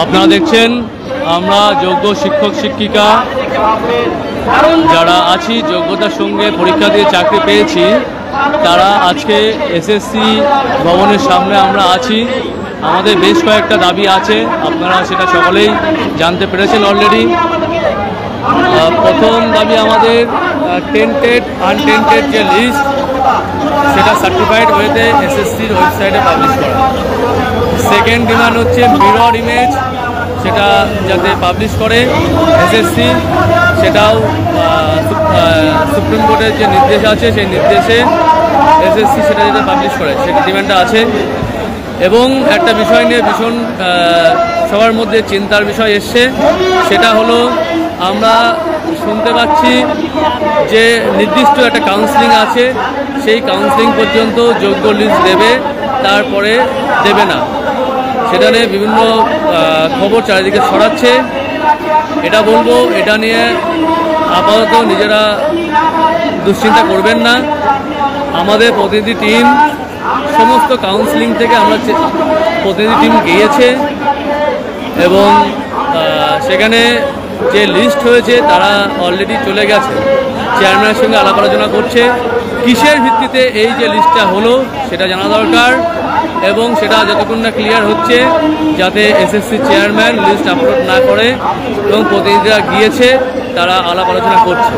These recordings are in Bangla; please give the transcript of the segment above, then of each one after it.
আপনারা দেখছেন আমরা যোগ্য শিক্ষক শিক্ষিকা যারা আছি, যোগ্যতার সঙ্গে পরীক্ষা দিয়ে চাকরি পেয়েছি, তারা আজকে এসএসসি ভবনের সামনে আমরা আছি। আমাদের বেশ কয়েকটা দাবি আছে, আপনারা সেটা সকলেই জানতে পেরেছেন অলরেডি। প্রথম দাবি আমাদের টেন্টেড আনটেন্টেড যে লিস্ট, সেটা সার্টিফাইড ওয়েতে এসএসসির ওয়েবসাইটে পাবলিশ করা। সেকেন্ড ডিমান্ড হচ্ছে মিরর ইমেজ, সেটা যাতে পাবলিশ করে এসএসসি, সেটাও সুপ্রিম কোর্টের যে নির্দেশ আছে সেই নির্দেশে এসএসসি সেটা যাতে পাবলিশ করে, সেটা ডিমান্ডটা আছে। এবং একটা বিষয় নিয়ে ভীষণ সবার মধ্যে চিন্তার বিষয় এসছে, সেটা হলো আমরা শুনতে পাচ্ছি যে নির্দিষ্ট একটা কাউন্সিলিং আছে, সেই কাউন্সিলিং পর্যন্ত যোগ্য লিস্ট দেবে, তারপরে দেবে না। সেটা নিয়ে বিভিন্ন খবর চারিদিকে ছড়াচ্ছে। এটা বলবো, এটা নিয়ে আপাতত নিজেরা দুশ্চিন্তা করবেন না। আমাদের প্রতিনিধি টিম সমস্ত কাউন্সিলিং থেকে আমরা প্রতিনিধি টিম গিয়েছে এবং সেখানে যে লিস্ট হয়েছে তারা অলরেডি চলে গেছে, চেয়ারম্যানের সঙ্গে আলাপ আলোচনা করছে। কিসের ভিত্তিতে এই যে লিস্টটা হলো সেটা জানা দরকার, এবং সেটা যতক্ষণ না ক্লিয়ার হচ্ছে যাতে এসএসসি চেয়ারম্যান লিস্ট আপলোড না করে, এবং প্রতিনিধিরা গিয়েছে তারা আলাপ আলোচনা করছে।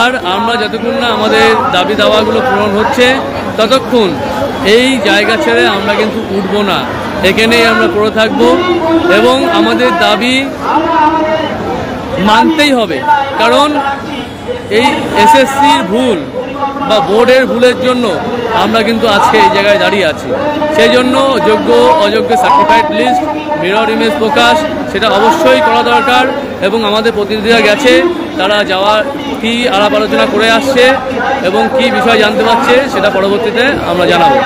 আর আমরা যতক্ষণ না আমাদের দাবি দাওয়াগুলো পূরণ হচ্ছে ততক্ষণ এই জায়গা ছেড়ে আমরা কিন্তু উঠব না, এখানেই আমরা পড়ে থাকব এবং আমাদের দাবি মানতেই হবে। কারণ এই এসএসসির ভুল বা বোর্ডের ভুলের জন্য আমরা কিন্তু আজকে এই জায়গায় দাঁড়িয়ে আছি। সেই জন্য যোগ্য অযোগ্য সার্টিফাইড লিস্ট, মিরর ইমেজ প্রকাশ, সেটা অবশ্যই করা দরকার। এবং আমাদের প্রতিনিধিরা গেছে, তারা যাওয়ার কি আলাপ আলোচনা করে আসছে এবং কি বিষয় জানতে পারছে সেটা পরবর্তীতে আমরা জানাবো।